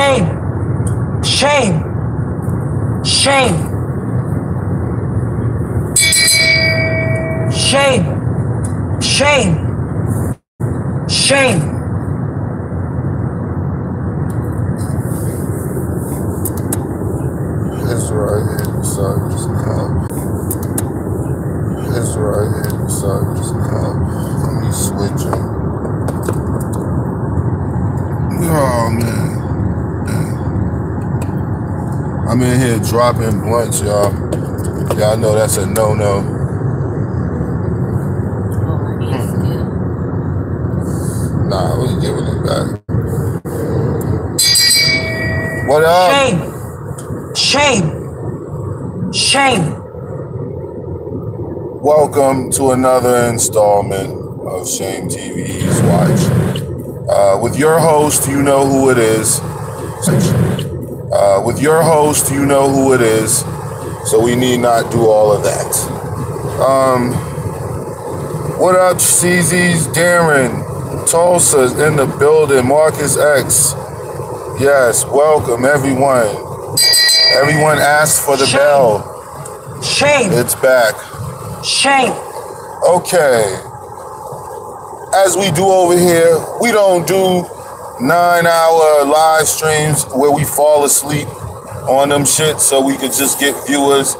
Shame. Shame. Shame. Shame. Shame. Shame. It's right here beside this cup. It's right here beside this cup. Let me switch it. Oh, man. I'm in here dropping blunts, y'all. Y'all know that's a no-no. Nah, we giving it back. What up? Shame. Shame. Shame. Welcome to another installment of Shame TV's Watch. With your host, you know who it is. With your host, you know who it is. So we need not do all of that. What up, CZ's Darren? Tulsa's in the building. Marcus X. Yes, welcome everyone. Everyone asked for the bell. Shame. It's back. Shame. Okay. As we do over here, we don't do 9-hour live streams where we fall asleep on them shit so we could just get viewers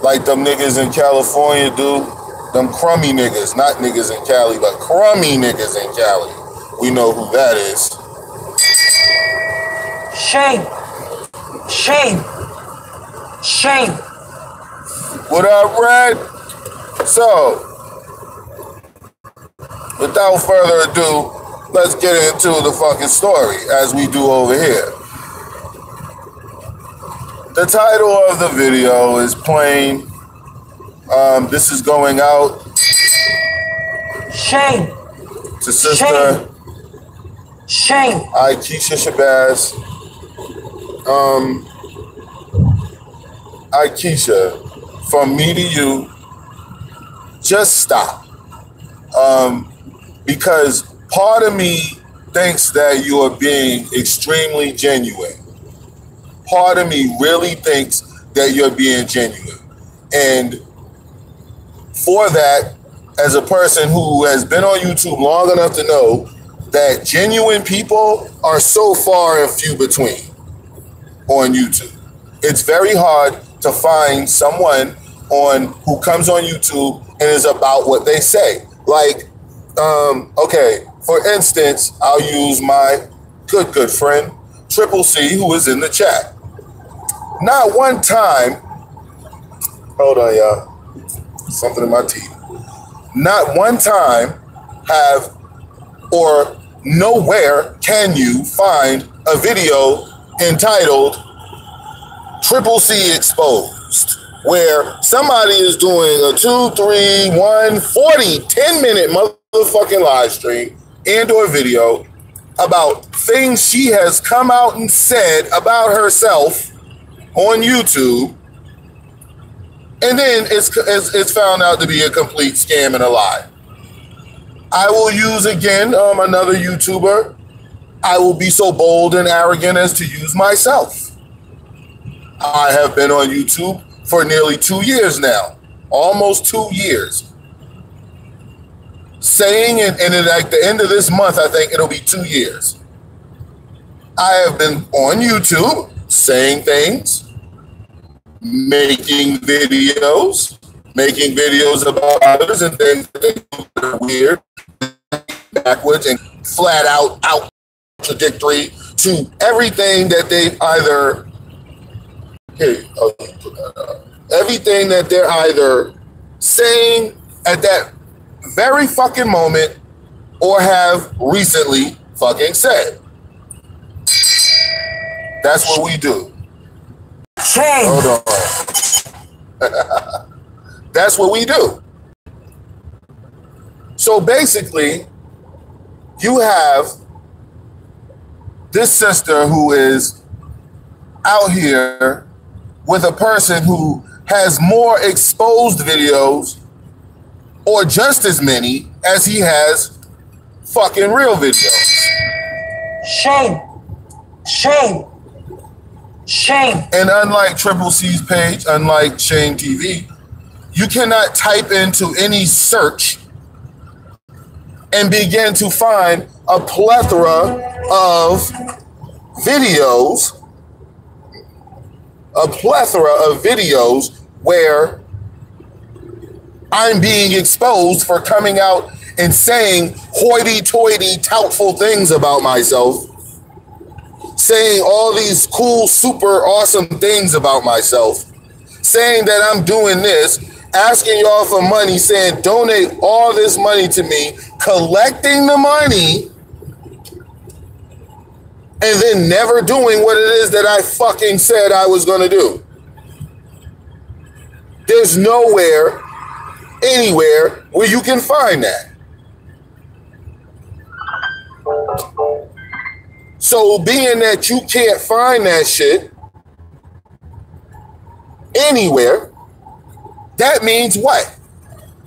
like them niggas in California do. Them crummy niggas, not niggas in Cali, but crummy niggas in Cali. We know who that is. Shame. Shame. Shame. What up, Red? So, without further ado, let's get into the fucking story as we do over here. The title of the video is plain. This is going out. Shame. To sister. Shame. Ikeisha Shabazz. Ikeisha, from me to you, just stop. Because part of me thinks that you are being extremely genuine. Part of me really thinks that you're being genuine. And for that, as a person who has been on YouTube long enough to know that genuine people are so far and few between on YouTube. It's very hard to find someone who comes on YouTube and is about what they say. Like, okay, for instance, I'll use my good friend, Triple C, who is in the chat. Not one time, hold on, y'all, something in my teeth. Not one time or nowhere can you find a video entitled Triple C Exposed, where somebody is doing a 2, 3, 1, 40, 10-minute motherfucking live stream and or video about things she has come out and said about herself on YouTube, and then it's found out to be a complete scam and a lie. I will use again another YouTuber. I will be so bold and arrogant as to use myself. I have been on YouTube for nearly 2 years now, almost 2 years. Saying, and at the end of this month, I think it'll be 2 years. I have been on YouTube saying things, making videos about others and things that are weird, backwards, and flat out contradictory to everything that they either everything that they're either saying at that very fucking moment or have recently fucking said. That's what we do. Shame. Hold on. That's what we do. So basically, you have this sister who is out here with a person who has more exposed videos or just as many as he has fucking real videos. Shame. Shame. Shame. And unlike Triple C's page, unlike Shame TV, you cannot type into any search and begin to find a plethora of videos, where I'm being exposed for coming out and saying hoity-toity, doubtful things about myself, saying all these cool, super awesome things about myself, saying that I'm doing this, asking y'all for money, saying donate all this money to me, collecting the money, and then never doing what it is that I fucking said I was going to do. There's nowhere, anywhere where you can find that. So being that you can't find that shit anywhere, that means what?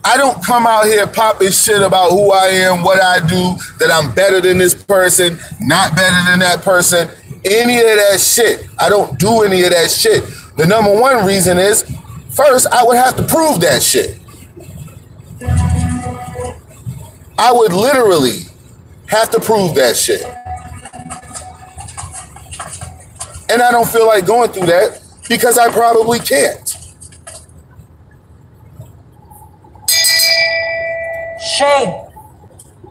I don't come out here popping shit about who I am, what I do, that I'm better than this person, not better than that person, any of that shit. I don't do any of that shit. The number one reason is, first, I would have to prove that shit. I would literally have to prove that shit. And I don't feel like going through that because I probably can't. Shame.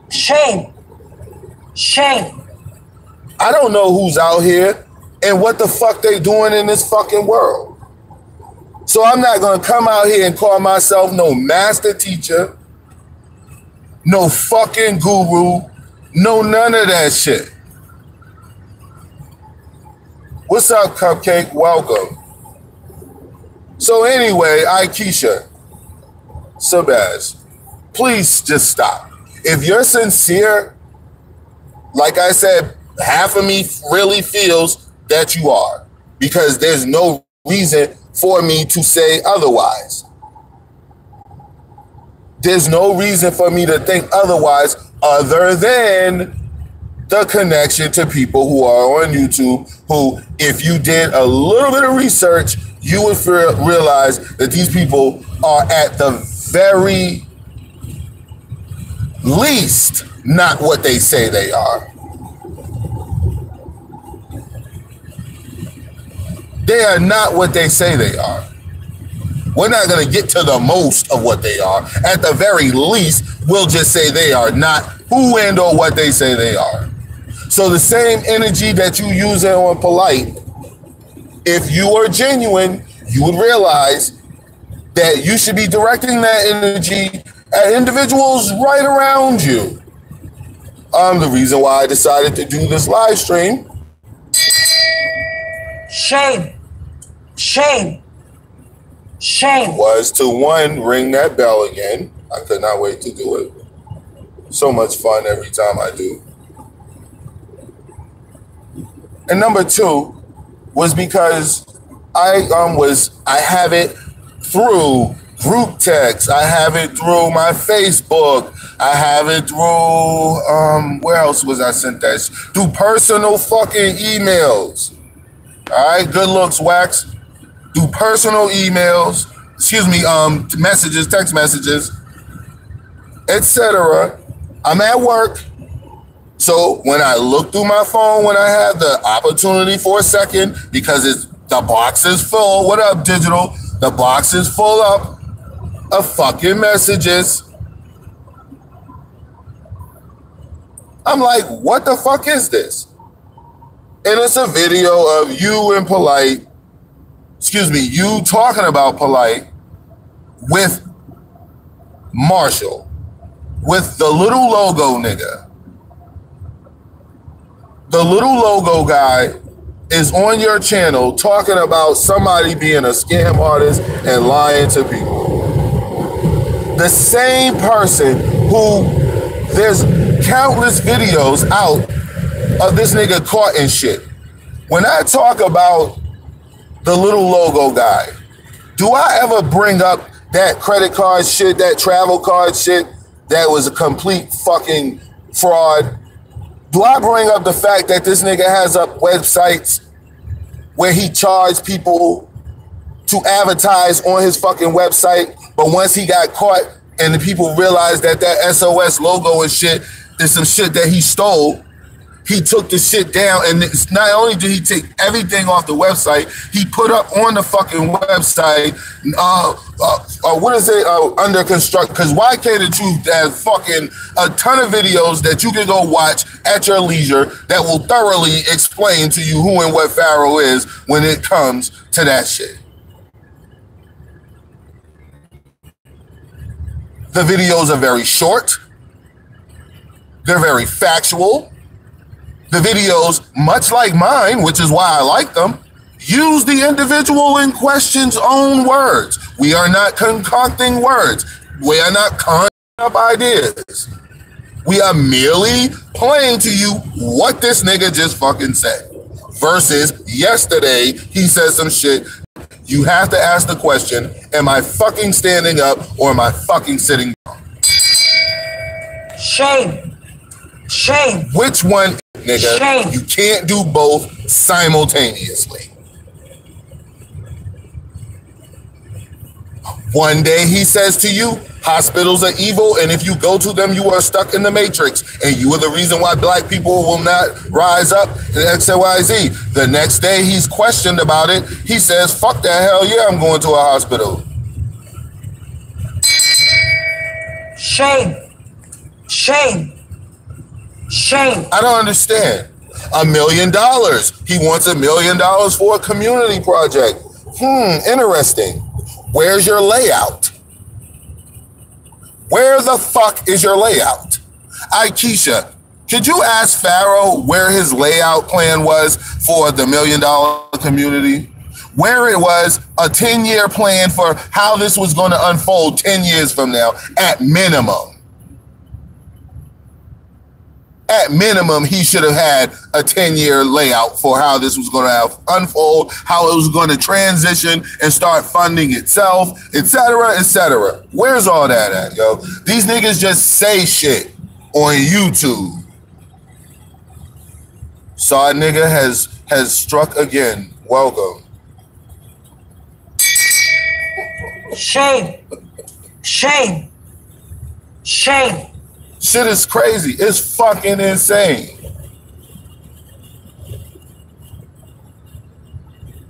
Shame. Shame. I don't know who's out here and what the fuck they doing in this fucking world. So I'm not going to come out here and call myself no master teacher, no fucking guru, no none of that shit. What's up, Cupcake? Welcome. So anyway, Ikeisha, Shabazz, please just stop. If you're sincere, like I said, half of me really feels that you are, because there's no reason for me to say otherwise. There's no reason for me to think otherwise other than the connection to people who are on YouTube who, if you did a little bit of research, you would realize that these people are at the very least not what they say they are. They are not what they say they are. We're not going to get to the most of what they are. At the very least, we'll just say they are not who and or what they say they are. So the same energy that you use on Polite, if you are genuine, you would realize that you should be directing that energy at individuals right around you. The reason why I decided to do this live stream. Shame. Shame. Shame. Was to, one, ring that bell again. I could not wait to do it. So much fun every time I do. And number two was because I have it through group text. I have it through my Facebook. I have it through, where else was I sent that? Through personal fucking emails. All right, good looks, Wax. Through personal emails, messages, text messages, etc. I'm at work. So when I look through my phone, when I have the opportunity for a second, because the box is full. What up, digital? The box is full up of fucking messages. I'm like, what the fuck is this? And it's a video of you and Polite, you talking about Polite with Marshall, with the little logo nigga. The little logo guy is on your channel talking about somebody being a scam artist and lying to people. The same person who there's countless videos out of this nigga caught in shit. When I talk about the little logo guy, do I ever bring up that credit card shit, that travel card shit that was a complete fucking fraud? Do I bring up the fact that this nigga has up websites where he charged people to advertise on his fucking website, but once he got caught and the people realized that that SOS logo and shit is some shit that he stole, he took the shit down, and not only did he take everything off the website, he put up on the fucking website, what is it, under construct, because YK The Truth has fucking a ton of videos that you can go watch at your leisure that will thoroughly explain to you who and what Pharaoh is when it comes to that shit. The videos are very short. They're very factual. The videos, much like mine, which is why I like them, use the individual in question's own words. We are not concocting words. We are not conjuring up ideas. We are merely playing to you what this nigga just fucking said. Versus yesterday, he said some shit. You have to ask the question, am I fucking standing up or am I fucking sitting down? Shame. Shame. Which one, nigga? Shame. You can't do both simultaneously. One day he says to you, hospitals are evil, and if you go to them, you are stuck in the matrix, and you are the reason why black people will not rise up in X, Y, Z. The next day he's questioned about it. He says, fuck that, hell yeah, I'm going to a hospital. Shame. Shame. Shame. I don't understand. $1 million. He wants $1 million for a community project. Interesting. Where's your layout? Where the fuck is your layout? Ikeisha, could you ask Pharaoh where his layout plan was for the $1 million community? Where it was a 10-year plan for how this was going to unfold 10 years from now, at minimum. At minimum, he should have had a 10-year layout for how this was going to unfold, how it was going to transition and start funding itself, etc., etc. Where's all that at, yo? These niggas just say shit on YouTube. Saw nigga has struck again. Welcome. Shame. Shame. Shame. Shit is crazy. It's fucking insane.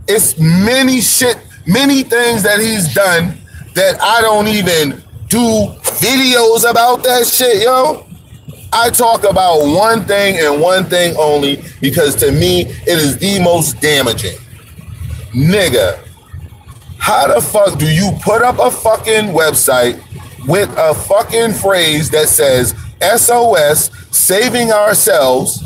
It's many things that he's done that I don't even do videos about that shit, yo. I talk about one thing and one thing only because to me, it is the most damaging. Nigga, how the fuck do you put up a fucking website with a fucking phrase that says SOS, saving ourselves,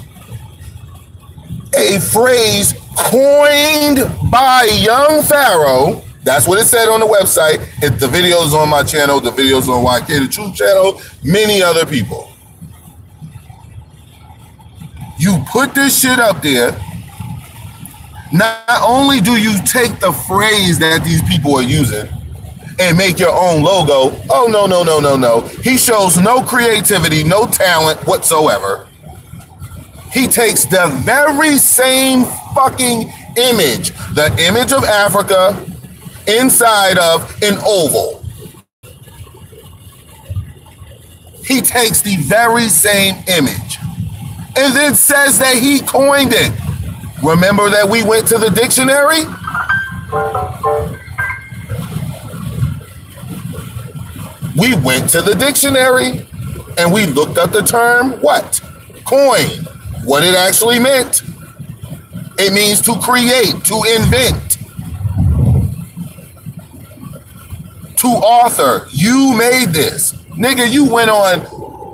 a phrase coined by young Pharaoh? That's what it said on the website. The video is on my channel, the video's on YK The Truth channel, many other people. You put this shit up there. Not only do you take the phrase that these people are using and make your own logo. Oh, no, no, no, no, no. He shows no creativity, no talent whatsoever. He takes the very same fucking image, the image of Africa inside of an oval. He takes the very same image and then says that he coined it. Remember that we went to the dictionary? We went to the dictionary and we looked up the term, what? Coin. What it actually meant. It means to create, to invent, to author. You made this. Nigga, you went on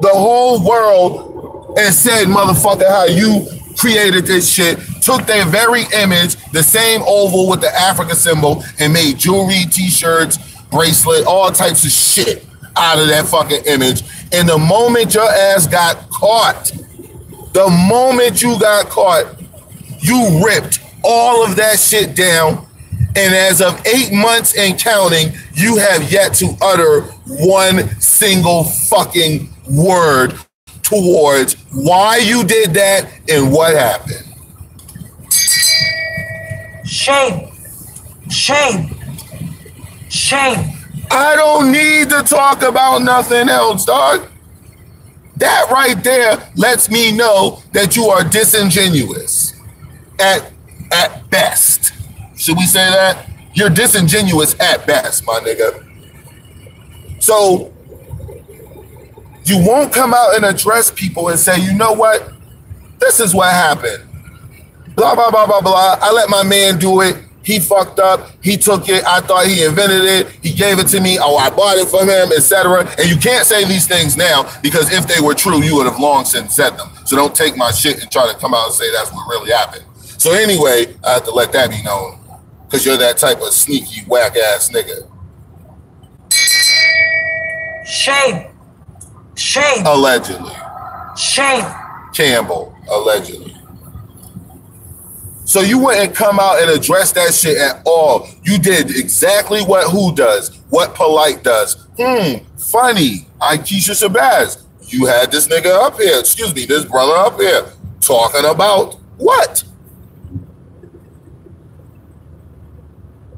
the whole world and said, motherfucker, how you created this shit, took their very image, the same oval with the Africa symbol, and made jewelry, t-shirts, bracelet, all types of shit out of that fucking image. And the moment your ass got caught, the moment you got caught, you ripped all of that shit down. And as of 8 months and counting, you have yet to utter one single fucking word towards why you did that and what happened. Shame. Shame. Shame. I don't need to talk about nothing else, dog. That right there lets me know that you are disingenuous at best. Should we say that? You're disingenuous at best, my nigga. So you won't come out and address people and say, you know what? This is what happened. Blah, blah, blah, blah, blah. I let my man do it. He fucked up. He took it. I thought he invented it. He gave it to me. Oh, I bought it from him, etc. And you can't say these things now because if they were true, you would have long since said them. So don't take my shit and try to come out and say that's what really happened. So anyway, I have to let that be known because you're that type of sneaky, whack-ass nigga. Shame. Shame. Allegedly. Shame. Campbell, allegedly. So you wouldn't come out and address that shit at all. You did exactly what who does, what Polite does. Funny. Ikeisha Shabazz. You had this nigga up here, this brother up here, talking about what?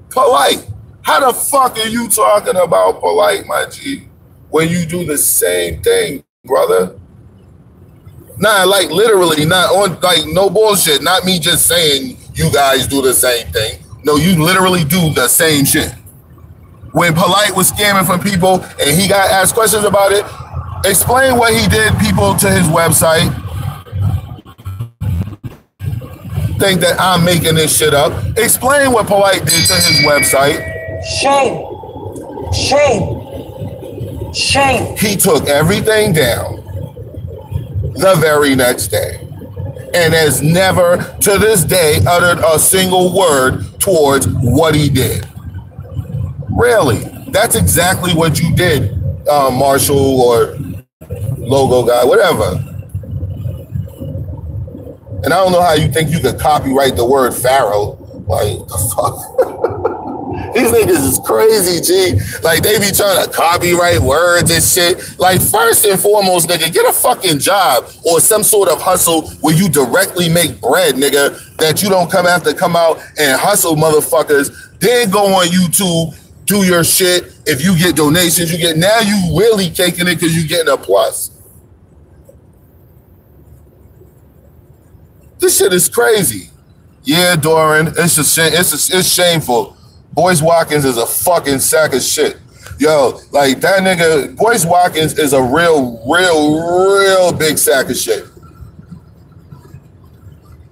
Polite. How the fuck are you talking about Polite, my G, when you do the same thing, brother? Nah, like literally, not on, like no bullshit. Not me just saying you guys do the same thing. No, you literally do the same shit. When Polite was scamming from people and he got asked questions about it, explain what he did, people, to his website. Think that I'm making this shit up. Explain what Polite did to his website. Shame. Shame. Shame. He took everything down the very next day and has never to this day uttered a single word towards what he did. Really, that's exactly what you did, Marshall or logo guy, whatever. And I don't know how you think you could copyright the word Pharaoh. Like, the fuck? These niggas is crazy, G. Like, they be trying to copyright words and shit. Like, first and foremost, nigga, get a fucking job or some sort of hustle where you directly make bread, nigga, that you don't come out and hustle motherfuckers. Then go on YouTube, do your shit. If you get donations, now you really taking it because you getting a plus. This shit is crazy. Yeah, Doran, it's shameful. Boyce Watkins is a fucking sack of shit. Yo, like that nigga, Boyce Watkins is a real big sack of shit.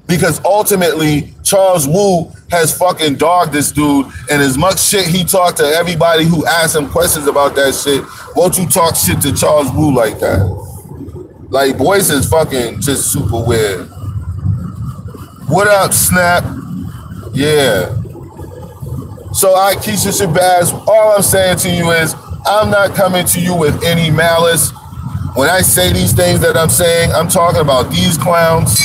Because ultimately, Charles Wu has fucking dogged this dude, and as much shit he talked to everybody who asked him questions about that shit, won't you talk shit to Charles Wu like that? Like, Boyce is fucking just super weird. What up, Snap? Yeah. So Ikeisha Shabazz, all I'm saying to you is I'm not coming to you with any malice. When I say these things that I'm saying, I'm talking about these clowns.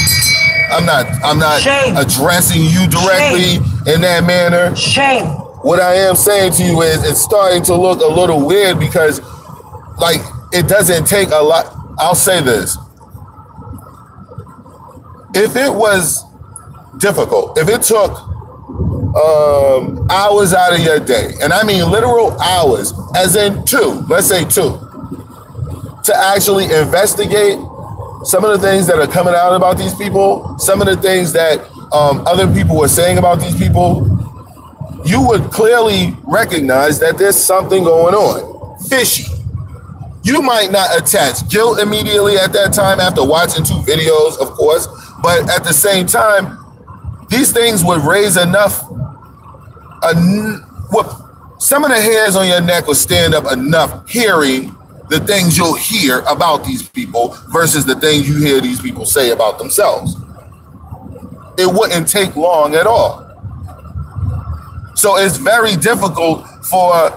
I'm not Shame. Addressing you directly Shame. In that manner. Shame. What I am saying to you is it's starting to look a little weird because, like, it doesn't take a lot. I'll say this. If it was difficult, if it took hours out of your day, and I mean literal hours, as in let's say two, to actually investigate some of the things that are coming out about these people, some of the things that other people were saying about these people, you would clearly recognize that there's something going on. Fishy. You might not attach guilt immediately at that time after watching 2 videos, of course, but at the same time, these things would raise enough, some of the hairs on your neck will stand up enough hearing the things you'll hear about these people versus the things you hear these people say about themselves. It wouldn't take long at all. So it's very difficult for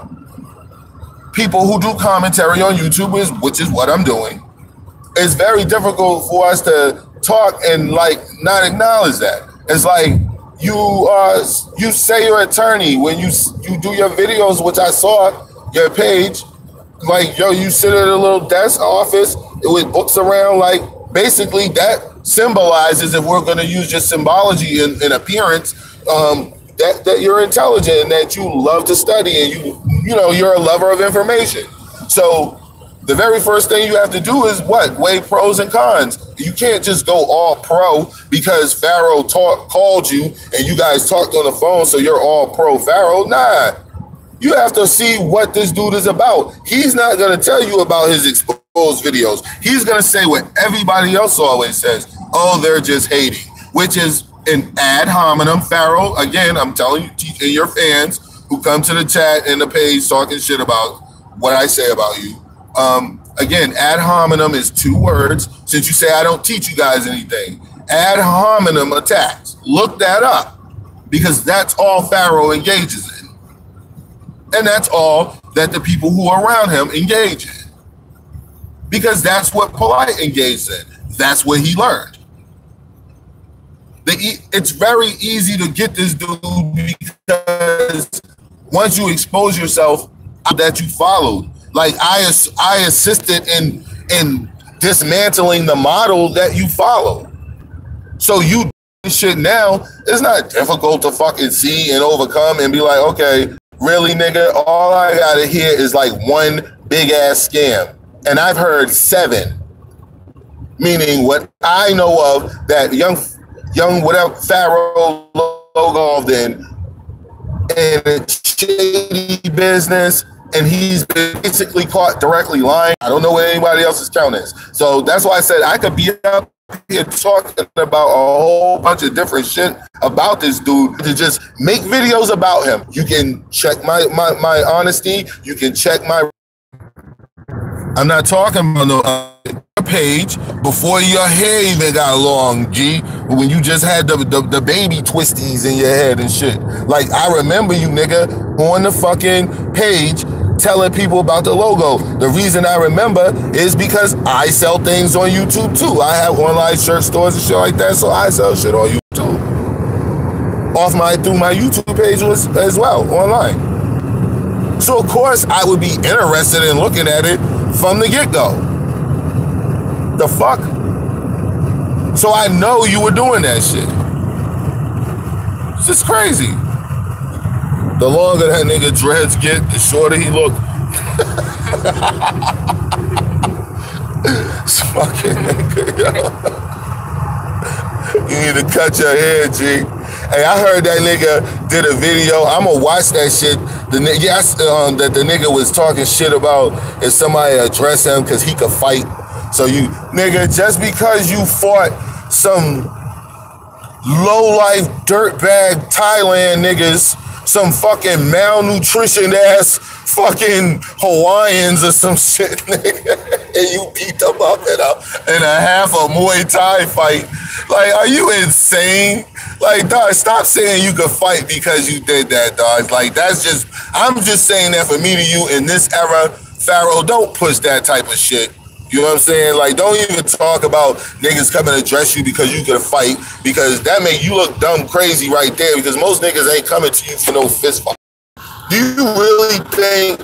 people who do commentary on YouTube, which is what I'm doing. It's very difficult for us to talk and like not acknowledge that. It's like you say you're an attorney when you do your videos, which I saw your page. Like, yo, you sit at a little desk office with books around. Like, basically that symbolizes, if we're going to use just symbology in appearance, that you're intelligent and that you love to study and you're a lover of information. So the very first thing you have to do is what? Weigh pros and cons. You can't just go all pro because Pharaoh called you and you guys talked on the phone, so you're all pro Pharaoh. Nah. You have to see what this dude is about. He's not going to tell you about his exposed videos. He's going to say what everybody else always says. Oh, they're just hating, which is an ad hominem. Pharaoh, again, I'm telling you, and your fans who come to the chat and the page talking shit about what I say about you. Again, ad hominem is 2 words. Since you say I don't teach you guys anything, ad hominem attacks. Look that up because that's all Pharaoh engages in. And that's all that the people who are around him engage in. Because that's what Polite engaged in. That's what he learned. It's very easy to get this dude because once you expose yourself that you followed, like I assisted in dismantling the model that you follow. So you shit now, it's not difficult to fucking see and overcome and be like, okay, really, nigga, all I gotta hear is like one big ass scam. And I've heard 7. Meaning what I know of that young whatever Pharaoh logo in a shady business, and he's been basically caught directly lying. I don't know what anybody else's count is. So that's why I said I could be up here talking about a whole bunch of different shit about this dude to just make videos about him. You can check my honesty. You can check my... I'm not talking about no page before your hair even got long, G. When you just had the baby twisties in your head and shit. Like, I remember you, nigga, on the fucking page telling people about the logo. The reason I remember is because I sell things on YouTube too. I have online shirt stores and shit like that, so I sell shit on YouTube. Through my YouTube page as well, online. So of course I would be interested in looking at it from the get-go. The fuck? So I know you were doing that shit. It's just crazy. The longer that nigga dreads get, the shorter he look. It's fucking nigga, yo. You need to cut your hair, G. Hey, I heard that nigga did a video. I'm gonna watch that shit. That the nigga was talking shit about if somebody address him because he could fight. So you, nigga, just because you fought some low-life dirtbag Thailand niggas, some fucking malnutrition ass fucking Hawaiians or some shit, nigga, and you beat them up in a half a Muay Thai fight. Like, are you insane? Like, dog, stop saying you could fight because you did that, dog. Like, that's just, I'm just saying that for me to you in this era, Pharaoh, don't push that type of shit. You know what I'm saying? Like, don't even talk about niggas coming to address you because you could fight, because that make you look dumb crazy right there, because most niggas ain't coming to you for no fist fight. Do you really think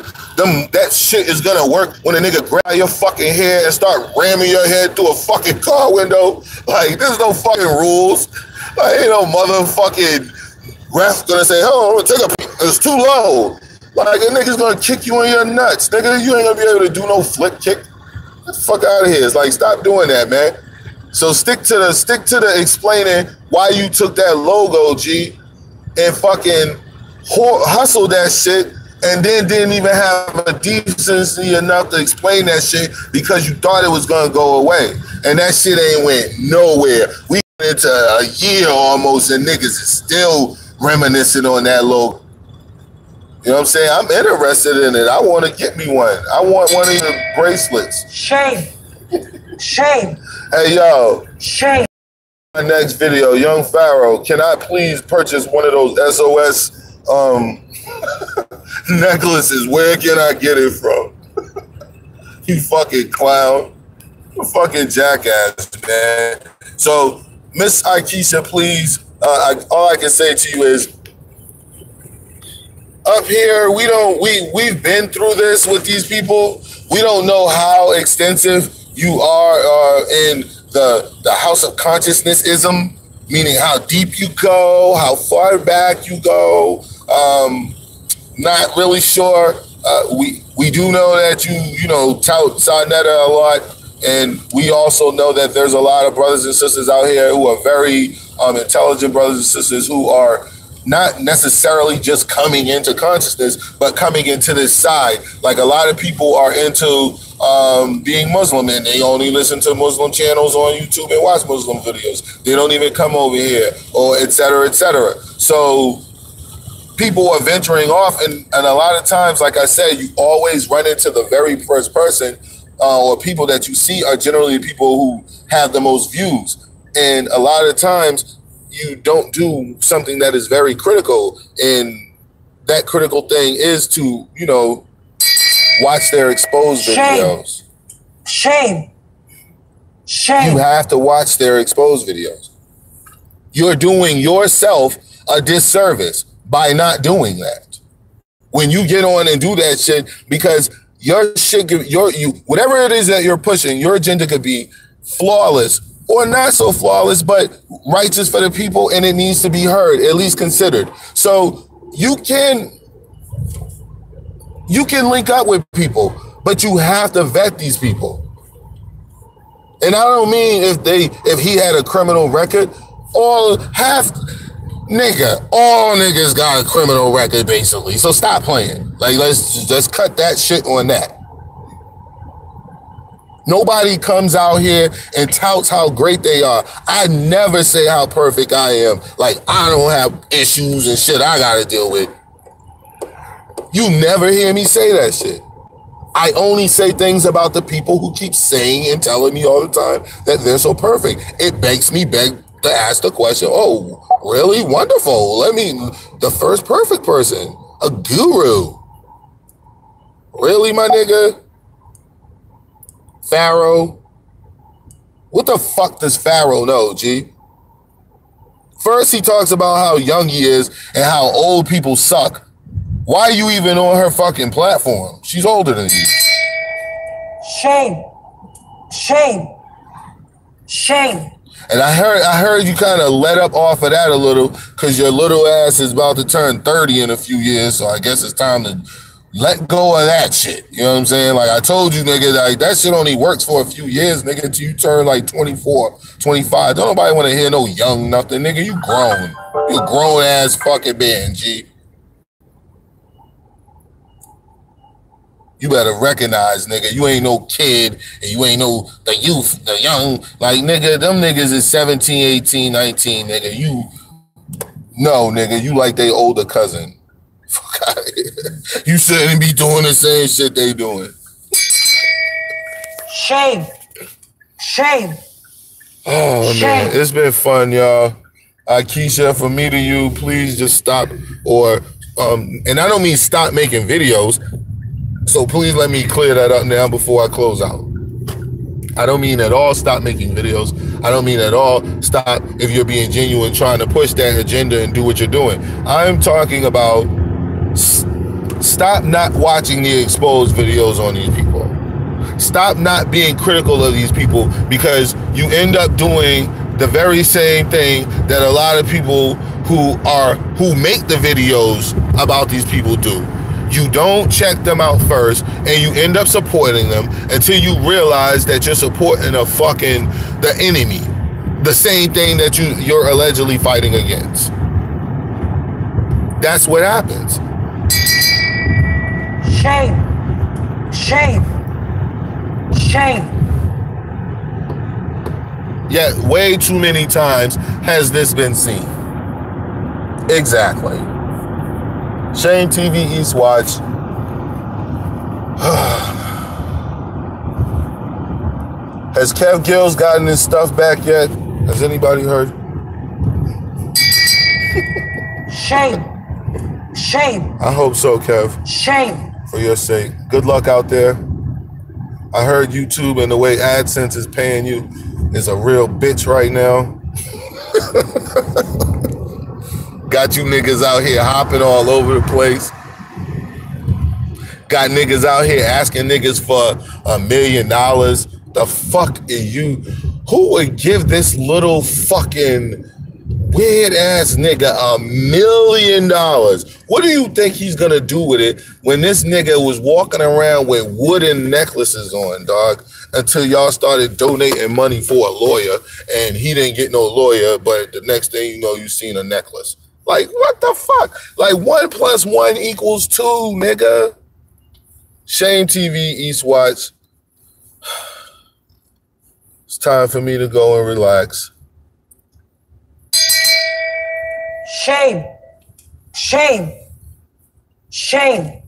that shit is gonna work when a nigga grab your fucking hair and start ramming your head through a fucking car window? Like, there's no fucking rules. Like, ain't no motherfucking ref gonna say, oh, I'm gonna take a peek. It's too low. Like, a nigga's gonna kick you in your nuts. Nigga, you ain't gonna be able to do no flip kick. Get the fuck out of here. It's like, stop doing that, man. So stick to the explaining why you took that logo, G, and fucking hustle that shit, and then didn't even have a decency enough to explain that shit because you thought it was gonna go away. And that shit ain't went nowhere. We went into a year almost and niggas is still reminiscing on that logo. You know what I'm saying? I'm interested in it. I want to get me one. I want one of your bracelets. Shame. Shame. Hey, yo. Shame. My next video, Young Pharaoh, can I please purchase one of those SOS necklaces? Where can I get it from? You fucking clown. You fucking jackass, man. So, Miss Ikeisha, please, all I can say to you is, up here, we've been through this with these people. We don't know how extensive you are in the House of Consciousness-ism. meaning how deep you go, how far back you go. Not really sure. We do know that you tout Sarnetta a lot, and we also know that there's a lot of brothers and sisters out here who are very intelligent brothers and sisters who are not necessarily just coming into consciousness, but coming into this side. Like a lot of people are into being Muslim, and they only listen to Muslim channels on YouTube and watch Muslim videos. They don't even come over here, or et cetera, et cetera. So people are venturing off, and a lot of times, like I said, you always run into the very first person or people that you see are generally the people who have the most views. And a lot of times you don't do something that is very critical, and that critical thing is to, watch their exposed videos. Shame. You have to watch their exposed videos. You're doing yourself a disservice by not doing that. When you get on and do that shit, because your shit, whatever it is that you're pushing, your agenda could be flawless or not so flawless, but righteous for the people, and it needs to be heard, at least considered. So you can link up with people, but you have to vet these people. And I don't mean if he had a criminal record, all niggas got a criminal record basically. So stop playing. Like let's cut that shit on that. Nobody comes out here and touts how great they are. I never say how perfect I am. Like I don't have issues and shit I gotta deal with. You never hear me say that shit. I only say things about the people who keep saying and telling me all the time that they're so perfect. It makes me beg to ask the question, oh, really? Wonderful. The first perfect person, a guru. Really, my nigga? Pharaoh? What the fuck does Pharaoh know, G? First, he talks about how young he is and how old people suck. Why are you even on her fucking platform? She's older than you. Shame. And I heard you kind of let up off of that a little because your little ass is about to turn 30 in a few years. So I guess it's time to let go of that shit. You know what I'm saying? Like I told you, nigga, like that shit only works for a few years, nigga, until you turn like 24, 25. Don't nobody want to hear no young nothing, nigga. You grown. You a grown ass fucking man, G. You better recognize, nigga, you ain't no kid and you ain't no the youth, the young, like, nigga, them niggas is 17, 18, 19, nigga. Nigga, you like they older cousin. Fuck out of here. You shouldn't be doing the same shit they doing. Shame. Oh, man, it's been fun, y'all. Ikeisha, from me to you, please just stop and I don't mean stop making videos. So please let me clear that up now before I close out. I don't mean at all stop making videos. I don't mean at all stop if you're being genuine trying to push that agenda and do what you're doing. I'm talking about stop not watching the exposed videos on these people. Stop not being critical of these people because you end up doing the very same thing that a lot of people who make the videos about these people do. You don't check them out first, and you end up supporting them until you realize that you're supporting the enemy, the same thing that you're allegedly fighting against. That's what happens. Shame. Yet, way too many times has this been seen. Exactly. Shame TV East Watch. Has Kev Gills gotten his stuff back yet? Has anybody heard? Shame. I hope so, Kev. Shame. For your sake. Good luck out there. I heard YouTube and the way AdSense is paying you is a real bitch right now. Got you niggas out here hopping all over the place. Got niggas out here asking niggas for $1 million. The fuck are you? Who would give this little fucking weird ass nigga $1 million. What do you think he's gonna do with it when this nigga was walking around with wooden necklaces on, dog, until y'all started donating money for a lawyer and he didn't get no lawyer, but the next thing you know, you seen a necklace. Like, what the fuck? Like, 1 + 1 = 2, nigga. Shame TV, Eastwatch. It's time for me to go and relax. Shame. Shame. Shame.